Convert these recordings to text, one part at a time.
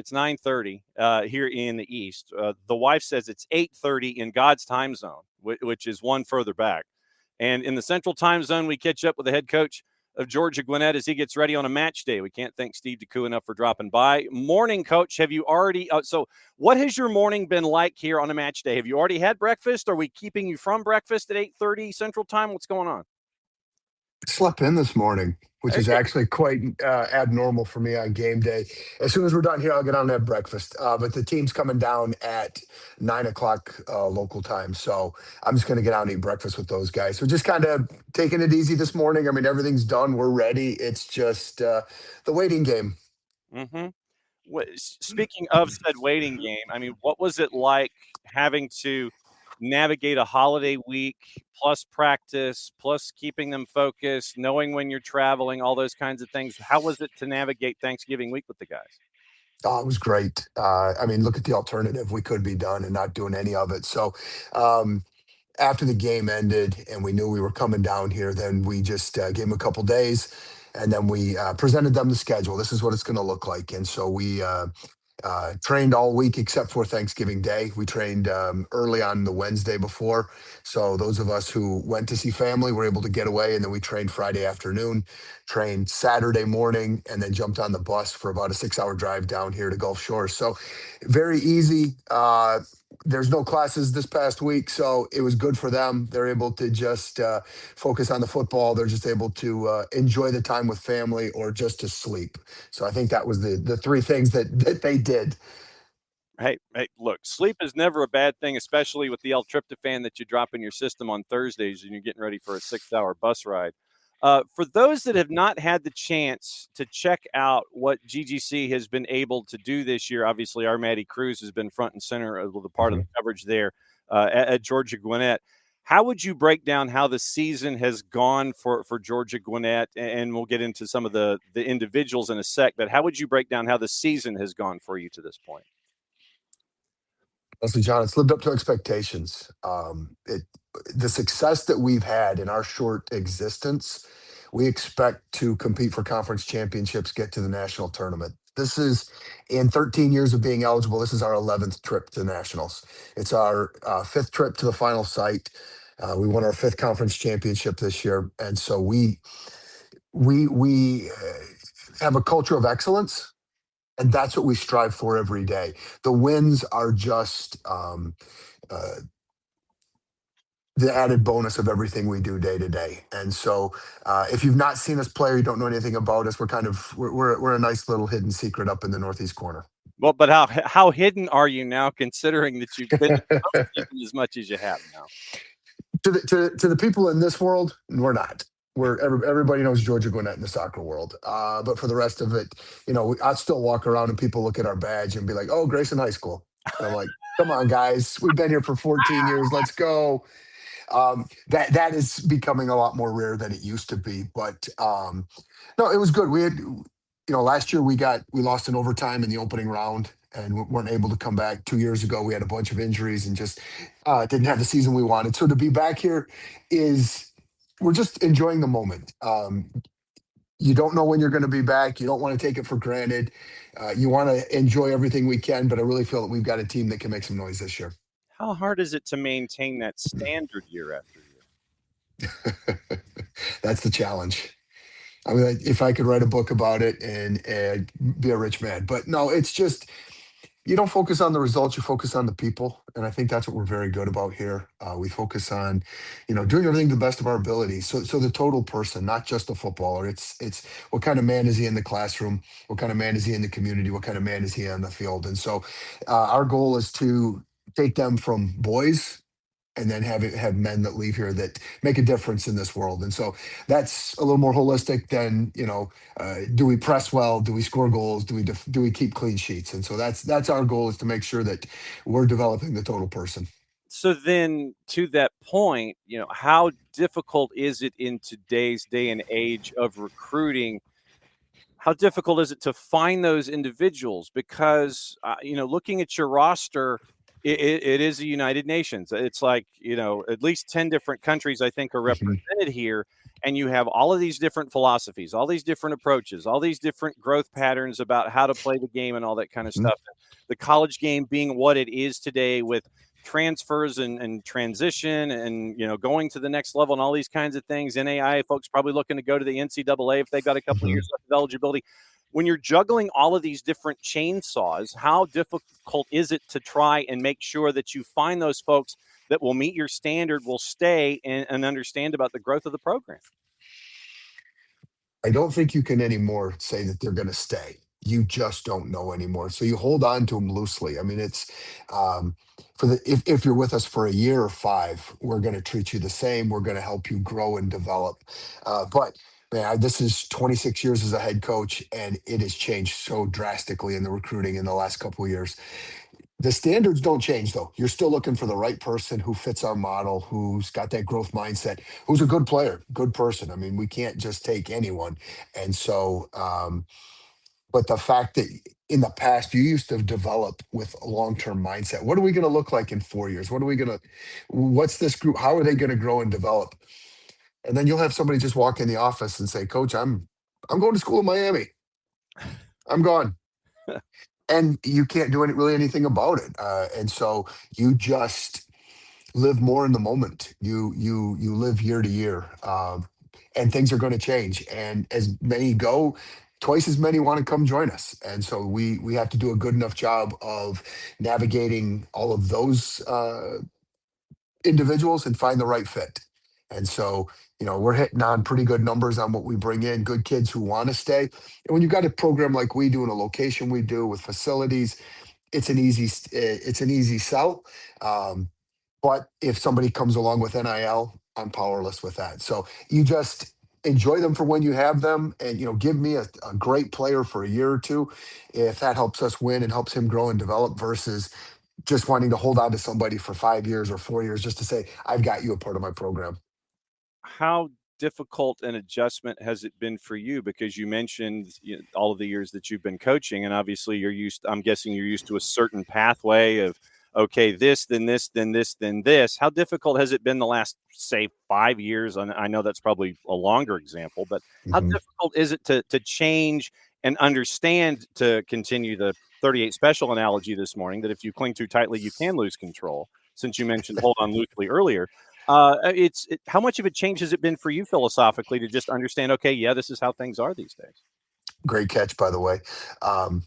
It's 9:30 here in the East. The wife says it's 8:30 in God's time zone, which is one further back. And in the Central time zone, we catch up with the head coach of Georgia Gwinnett as he gets ready on a match day. We can't thank Steve DeCou enough for dropping by. Morning, Coach. Have you already so what has your morning been like here on a match day? Have you already had breakfast? Are we keeping you from breakfast at 8:30 Central time? What's going on? Slept in this morning, which is actually quite abnormal for me on game day. As soon as we're done here, I'll get on and have breakfast. But the team's coming down at 9 o'clock local time. So I'm just going to get out and eat breakfast with those guys. So just kind of taking it easy this morning. I mean, everything's done. We're ready. It's just the waiting game. Mm-hmm. Speaking of said waiting game, I mean, what was it like having to navigate a holiday week plus practice plus keeping them focused, knowing when you're traveling, all those kinds of things? How was it to navigate Thanksgiving week with the guys? Oh, it was great. I mean, look at the alternative. We could be done and not doing any of it. So after the game ended and we knew we were coming down here, then we just gave them a couple days, and then we presented them the schedule. This is what it's going to look like. And so we trained all week except for Thanksgiving Day. We trained early on the Wednesday before. So those of us who went to see family were able to get away. And then we trained Friday afternoon, trained Saturday morning, and then jumped on the bus for about a 6-hour drive down here to Gulf Shores. So very easy. There's no classes this past week, so it was good for them. They're able to just focus on the football. They're just able to enjoy the time with family or just to sleep. So I think that was the three things that they did. Hey, look, sleep is never a bad thing, especially with the L-tryptophan that you drop in your system on Thursdays and you're getting ready for a 6-hour bus ride. For those that have not had the chance to check out what GGC has been able to do this year, obviously our Maddie Cruz has been front and center of the part of the coverage there at Georgia Gwinnett. How would you break down how the season has gone for Georgia Gwinnett? And we'll get into some of the individuals in a sec, but how would you break down how the season has gone for you to this point? Honestly, John, it's lived up to expectations. The success that we've had in our short existence, we expect to compete for conference championships, get to the national tournament. This is, in 13 years of being eligible, this is our 11th trip to nationals. It's our 5th trip to the final site. We won our 5th conference championship this year, and so we have a culture of excellence. And that's what we strive for every day. The wins are just the added bonus of everything we do day to day. And so if you've not seen us play or you don't know anything about us, we're a nice little hidden secret up in the northeast corner. Well, but how hidden are you now, considering that you've been as much as you have now? To the people in this world, we're not. Everybody knows Georgia Gwinnett in the soccer world. But for the rest of it, I still walk around and people look at our badge and be like, "Oh, Grayson High School." And I'm like, "Come on, guys, we've been here for 14 years. Let's go." That is becoming a lot more rare than it used to be. But no, it was good. We had, last year we lost in overtime in the opening round and weren't able to come back. 2 years ago, we had a bunch of injuries and just didn't have the season we wanted. So to be back here we're just enjoying the moment. You don't know when you're going to be back. You don't want to take it for granted. You want to enjoy everything we can, but I really feel that we've got a team that can make some noise this year. How hard is it to maintain that standard year after year? That's the challenge. I mean, if I could write a book about it and be a rich man, but no, it's just, you don't focus on the results, you focus on the people. And I think that's what we're very good about here. We focus on, doing everything to the best of our ability. So the total person, not just a footballer. It's what kind of man is he in the classroom? What kind of man is he in the community? What kind of man is he on the field? And so our goal is to take them from boys and then have men that leave here that make a difference in this world. And so that's a little more holistic than, do we press well? Do we score goals? Do we keep clean sheets? And so that's our goal, is to make sure that we're developing the total person. So then, to that point, how difficult is it in today's day and age of recruiting? How difficult is it to find those individuals? Because, looking at your roster, it is a United Nations. It's like, at least 10 different countries, I think, are represented here. and you have all of these different philosophies, all these different approaches, all these different growth patterns about how to play the game and all that kind of Mhm. stuff. The college game being what it is today with transfers and transition and going to the next level and all these kinds of things. NAIA folks probably looking to go to the NCAA if they've got a couple of Mhm. years left of eligibility. When you're juggling all of these different chainsaws, how difficult is it to try and make sure that you find those folks that will meet your standard, will stay and understand about the growth of the program? I don't think you can anymore say that they're going to stay. You just don't know anymore. So you hold on to them loosely. I mean, it's um, for the if you're with us for a year or five, we're going to treat you the same. We're going to help you grow and develop. But man, this is 26 years as a head coach, and it has changed so drastically in the recruiting in the last couple of years. The standards don't change though. You're still looking for the right person who fits our model, who's got that growth mindset, who's a good player, good person. I mean, we can't just take anyone. And so, but the fact that in the past you used to develop with a long-term mindset. What are we going to look like in 4 years? What's this group? How are they going to grow and develop? And then you'll have somebody just walk in the office and say, Coach, I'm going to school in Miami. I'm gone. And you can't do really anything about it. And so you just live more in the moment. You live year to year, and things are going to change. And as many go, twice as many want to come join us. And so we have to do a good enough job of navigating all of those individuals and find the right fit. And so, we're hitting on pretty good numbers on what we bring in, good kids who want to stay. And when you've got a program like we do in a location we do with facilities, it's an easy sell. Um, but if somebody comes along with NIL, I'm powerless with that. So you just enjoy them for when you have them, and give me a great player for a year or two, if that helps us win and helps him grow and develop, versus just wanting to hold on to somebody for 5 years or 4 years just to say I've got you a part of my program. How difficult an adjustment has it been for you? Because you mentioned all of the years that you've been coaching, and obviously I'm guessing you're used to a certain pathway of, okay, this, then this, then this, then this. How difficult has it been the last, say, 5 years? And I know that's probably a longer example, but how Mhm. difficult is it to change and understand, to continue the 38 special analogy this morning, that if you cling too tightly, you can lose control, since you mentioned hold on loosely earlier. How much of a change has it been for you philosophically to just understand, okay, yeah, this is how things are these days? Great catch, by the way. Um,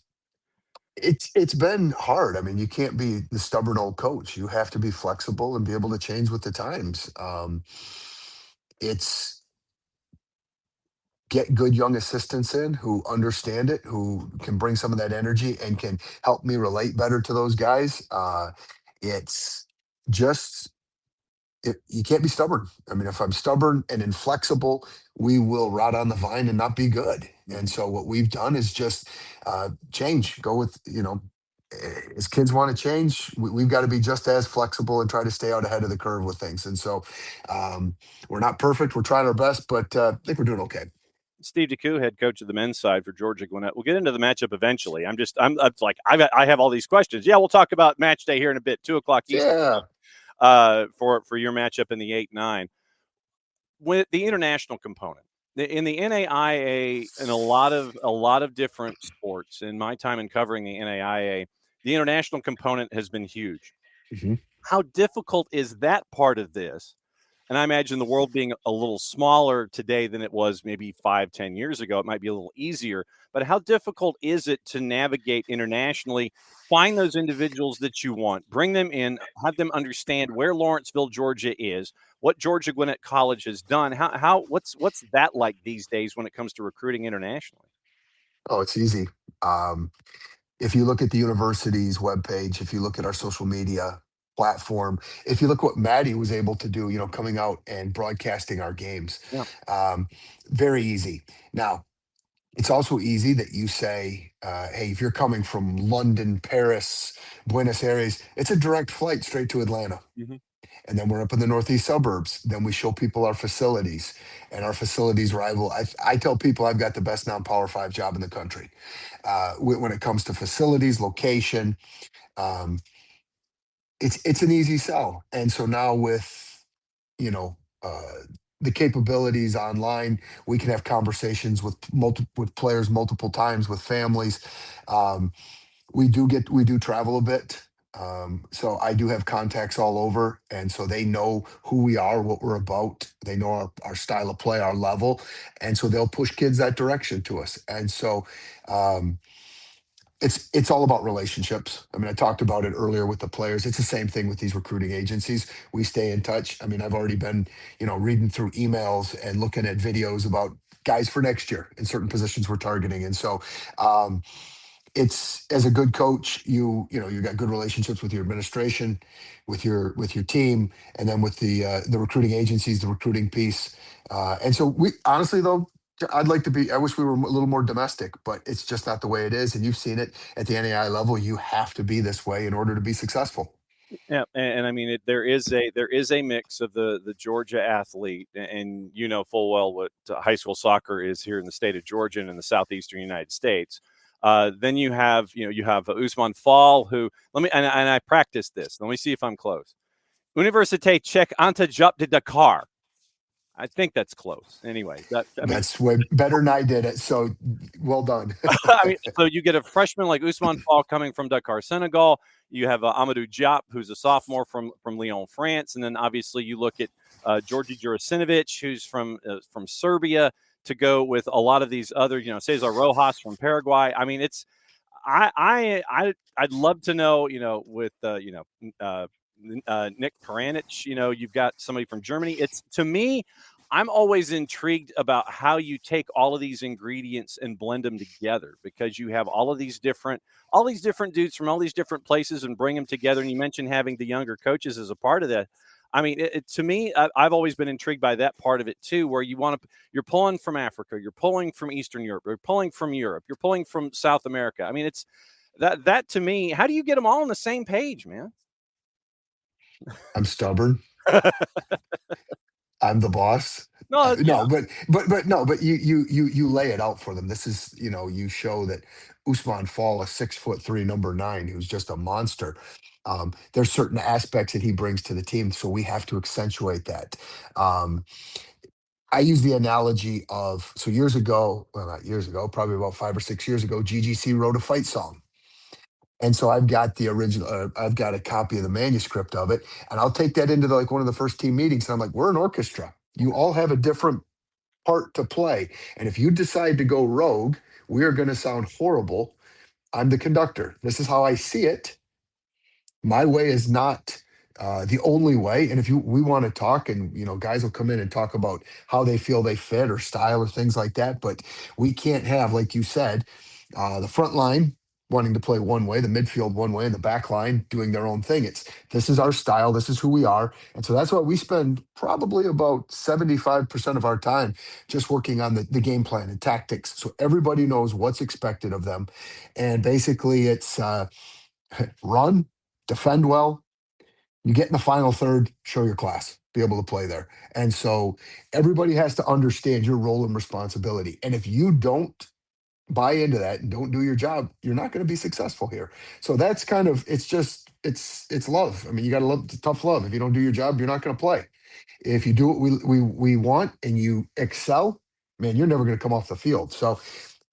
it's been hard. I mean, you can't be the stubborn old coach. You have to be flexible and be able to change with the times. It's get good young assistants in who understand it, who can bring some of that energy and can help me relate better to those guys. It's just you can't be stubborn. I mean, if I'm stubborn and inflexible, we will rot on the vine and not be good. And Mhm. so what we've done is just change. Go with as kids want to change, we've got to be just as flexible and try to stay out ahead of the curve with things. And so we're not perfect. We're trying our best, but I think we're doing okay. Steve DeCou, head coach of the men's side for Georgia Gwinnett. We'll get into the matchup eventually. I'm like, I have all these questions. Yeah, we'll talk about match day here in a bit, 2 o'clock Eastern, Yeah. for your matchup in the 8-9. With the international component in the NAIA, and a lot of different sports, in my time in covering the NAIA, the international component has been huge. Mhm. How difficult is that part of this? And I imagine the world being a little smaller today than it was maybe 5, 10 years ago, it might be a little easier. But how difficult is it to navigate internationally, find those individuals that you want, bring them in, have them understand where Lawrenceville, Georgia is, what Georgia Gwinnett College has done? What's that like these days when it comes to recruiting internationally? Oh, it's easy. Um, if you look at the university's webpage, if you look at our social media platform, if you look what Maddie was able to do, coming out and broadcasting our games, Yeah. um, very easy. Now, it's also easy that you say, hey, if you're coming from London, Paris, Buenos Aires, it's a direct flight straight to Atlanta. Mhm. And then we're up in the Northeast suburbs. Then we show people our facilities, and our facilities rival. I tell people I've got the best non-power five job in the country when it comes to facilities, location. Um, it's an easy sell. And so now with you know uh, the capabilities online. We can have conversations with with players multiple times, with families. Um, we do travel a bit. So I do have contacts all over, and so they know who we are, what we're about. They know our style of play, our level, and so they'll push kids that direction to us. And so um, it's all about relationships. I mean, I talked about it earlier with the players. It's the same thing with these recruiting agencies. We stay in touch. I mean, I've already been, reading through emails and looking at videos about guys for next year in certain positions we're targeting. And so um, it's, as a good coach, you got good relationships with your administration, with your team, and then with the recruiting agencies, the recruiting piece. And so we honestly though, I'd like to be. I wish we were a little more domestic, but it's just not the way it is. And you've seen it at the NAIA level. You have to be this way in order to be successful. Yeah, and I mean there is a mix of the Georgia athlete, and you know full well what high school soccer is here in the state of Georgia and in the southeastern United States. Then you have Usman Fall, who and I practiced this. Let me see if I'm close. Université Czech Anta Jup de Dakar. I think that's close. Anyway, I mean, That's way better than I did it. So well done. I mean, so you get a freshman like Usman Fall coming from Dakar, Senegal. You have Amadou Diop, who's a sophomore from Lyon, France, and then obviously you look at Georgi Jurasinovic, who's from Serbia, to go with a lot of these other, Cesar Rojas from Paraguay. I mean, I'd love to know, with Nick Peranich, you've got somebody from Germany. It's, to me, I'm always intrigued about how you take all of these ingredients and blend them together, because you have all these different dudes from all these different places and bring them together. And you mentioned having the younger coaches as a part of that. I mean, to me, I've always been intrigued by that part of it too, where you're pulling from Africa, you're pulling from Eastern Europe, you're pulling from Europe, you're pulling from South America. I mean, it's that to me. How do you get them all on the same page, man? I'm stubborn. I'm the boss. No, yeah, No, but no, but you lay it out for them. This is, you show that Usman Fall, a 6'3", number 9, who's just a monster. There's certain aspects that he brings to the team, so we have to accentuate that. Um, I use the analogy of, so years ago, well, not years ago, probably about 5 or 6 years ago, GGC wrote a fight song. And so I've got the original, I've got a copy of the manuscript of it, and I'll take that into like one of the first team meetings. And I'm like, we're an orchestra. You all have a different part to play. And if you decide to go rogue, we are going to sound horrible. I'm the conductor. This is how I see it. My way is not the only way. And if we want to talk, and guys will come in and talk about how they feel they fit or style or things like that, but we can't have, like you said, the front line wanting to play one way, the midfield one way, and the back line doing their own thing. This is our style, this is who we are. And so that's why we spend probably about 75% of our time just working on the game plan and tactics, so everybody knows what's expected of them. And basically it's run, defend well, you get in the final third, show your class, be able to play there. And so everybody has to understand your role and responsibility. And if you don't buy into that and don't do your job, you're not going to be successful here. So that's kind of, it's love. I mean, you got to love, tough love. If you don't do your job, you're not going to play. If you do what we want and you excel, man, you're never going to come off the field. So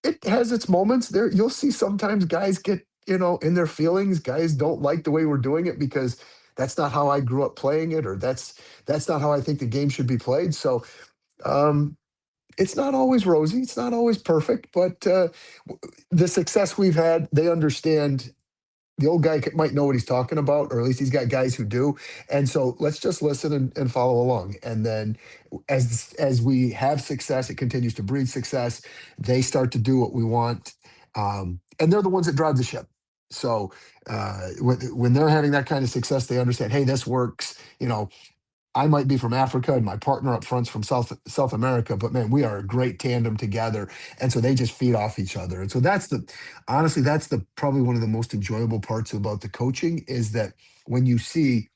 it has its moments. There, you'll see sometimes guys get, in their feelings. Guys don't like the way we're doing it because that's not how I grew up playing it, or that's not how I think the game should be played. So um, it's not always rosy. It's not always perfect, but the success we've had, they understand. The old guy might know what he's talking about, or at least he's got guys who do. And so let's just listen and follow along. And then as we have success, it continues to breed success. They start to do what we want. And they're the ones that drive the ship. So when they're having that kind of success, they understand, hey, this works. I might be from Africa and my partner up front's from South America, but man, we are a great tandem together. And so they just feed off each other. And so honestly, that's the probably one of the most enjoyable parts about the coaching, is that when you see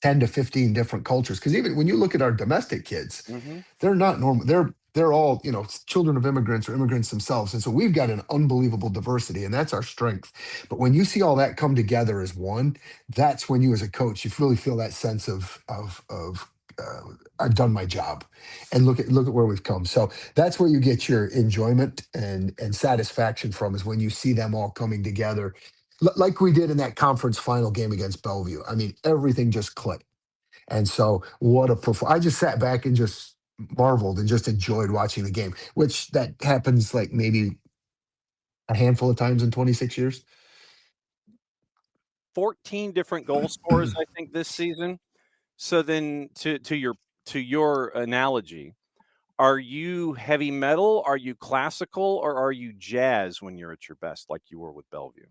10 to 15 different cultures, because even when you look at our domestic kids, hmm they're not normal. They're all, children of immigrants or immigrants themselves. And so we've got an unbelievable diversity, and that's our strength. But when you see all that come together as one, that's when you as a coach, you really feel that sense of I've done my job, and look at where we've come. So that's where you get your enjoyment and satisfaction from, is when you see them all coming together, like we did in that conference final game against Bellevue. I mean, everything just clicked. And so, what a I just sat back and just marveled and just enjoyed watching the game, which that happens like maybe a handful of times in 26 years. 14 different goal scorers, I think, this season. So then to your analogy, are you heavy metal, are you classical, or are you jazz when you're at your best like you were with Bellevue?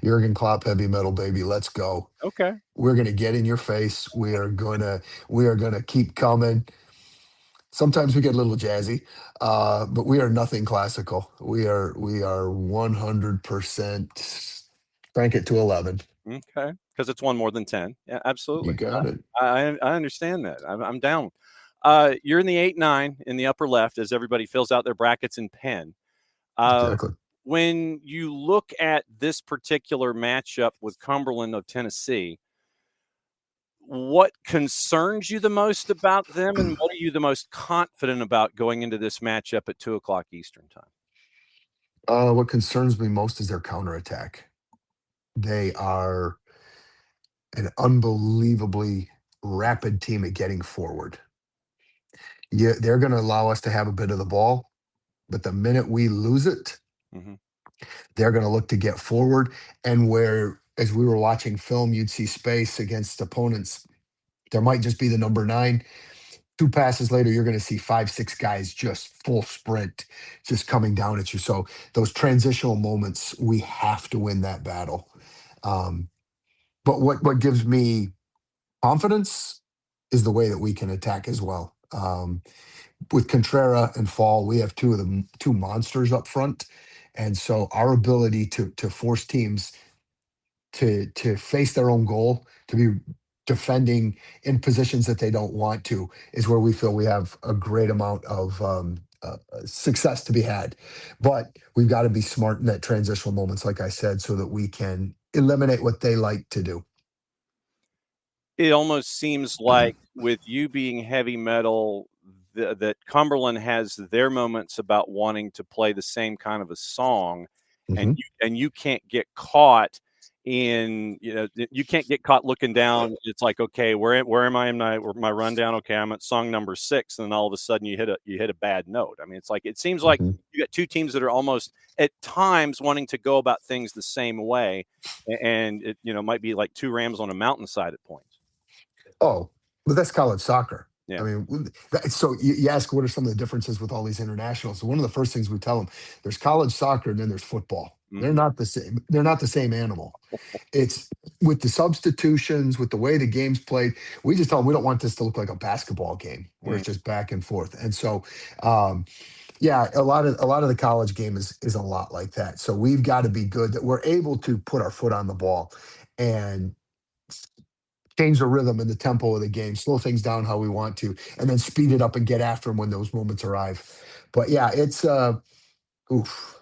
Jurgen Klopp, heavy metal, baby. Let's go. Okay. We're gonna get in your face. We are gonna keep coming. Sometimes we get a little jazzy, but we are nothing classical. We are 100% crank it to 11. Okay. Because it's one more than 10. Yeah, You absolutely. got it. I understand that. I'm down. You're in the 8-9 in the upper left as everybody fills out their brackets in pen. Uh, Exactly. when you look at this particular matchup with Cumberland of Tennessee, what concerns you the most about them, and what are you the most confident about going into this matchup at 2 o'clock Eastern time? What concerns me most is their counterattack. They are an unbelievably rapid team at getting forward. Yeah, they're going to allow us to have a bit of the ball, but the minute we lose it, Mhm. they're going to look to get forward. And where, as we were watching film, you'd see space against opponents. There might just be the number 9. 2 passes later, you're going to see 5, 6 guys just full sprint, just coming down at you. So those transitional moments, we have to win that battle. Um, but what gives me confidence is the way that we can attack as well. With Contrera and Fall, we have two monsters up front, and so our ability to force teams to face their own goal, to be defending in positions that they don't want to, is where we feel we have a great amount of success to be had. But we've got to be smart in that transitional moments, like I said, so that we can eliminate what they like to do. It almost seems like with you being heavy metal, that Cumberland has their moments about wanting to play the same kind of a song, and Mhm. you can't get caught you can't get caught looking down. It's like, okay, where am I in my rundown? Okay, I'm at song number 6, and then all of a sudden you hit a bad note. I mean, it's like it seems like Mhm. you got two teams that are almost at times wanting to go about things the same way, and it might be like two rams on a mountainside at points. Oh, but that's college soccer. I Yeah. mean, so you ask what are some of the differences with all these internationals. So one of the first things we tell them, there's college soccer and then there's football. They're Mhm. not the same. They're not the same animal. It's with the substitutions, with the way the game's played. We just tell them we don't want this to look like a basketball game where Mm. it's just back and forth. And so, yeah, a lot of the college game is a lot like that. So we've got to be good that we're able to put our foot on the ball and change the rhythm and the tempo of the game, slow things down how we want to, and then speed it up and get after them when those moments arrive. But yeah, oof.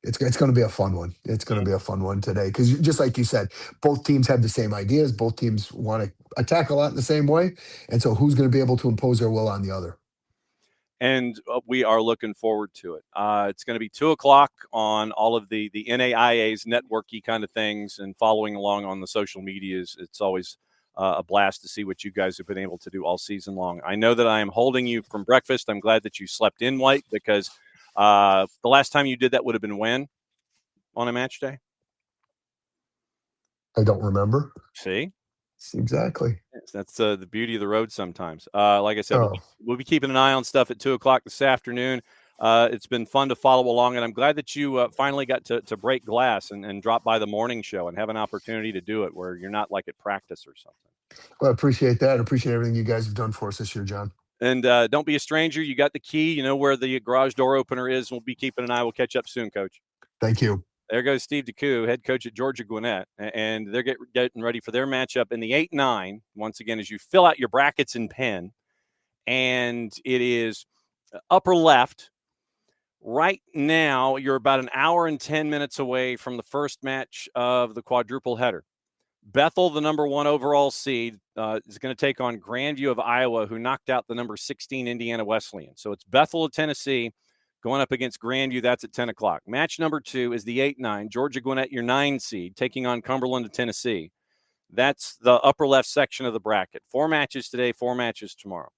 It's going to be a fun one. It's going to be a fun one today because just like you said, both teams have the same ideas. Both teams want to attack a lot in the same way, and so who's going to be able to impose their will on the other? And we are looking forward to it. It's going to be 2 o'clock on all of the NAIA's networky kind of things, and following along on the social medias. It's always a blast to see what you guys have been able to do all season long. I know that I am holding you from breakfast. I'm glad that you slept in late because the last time you did that would have been when on a match day. I don't remember. See, Exactly. yes, that's the beauty of the road sometimes. Like I said, we'll be, Oh, we'll be keeping an eye on stuff at 2 o'clock this afternoon. It's been fun to follow along, and I'm glad that you finally got to break glass and drop by the morning show and have an opportunity to do it where you're not like at practice or something. well, I appreciate that. I appreciate everything you guys have done for us this year, John. And don't be a stranger. You got the key. You know where the garage door opener is. We'll be keeping an eye. We'll catch up soon, Coach. Thank you. There goes Steve DeCou, head coach at Georgia Gwinnett, and they're getting ready for their matchup in the 8-9. Once again, as you fill out your brackets in pen, and it is upper left. Right now, you're about an hour and 10 minutes away from the first match of the quadruple header. Bethel, the number 1 overall seed, is going to take on Grandview of Iowa, who knocked out the number 16 Indiana Wesleyan. So it's Bethel of Tennessee going up against Grandview. That's at 10 o'clock. Match number 2 is the 8-9, Georgia Gwinnett, your 9 seed, taking on Cumberland of Tennessee. That's the upper left section of the bracket. 4 matches today, 4 matches tomorrow.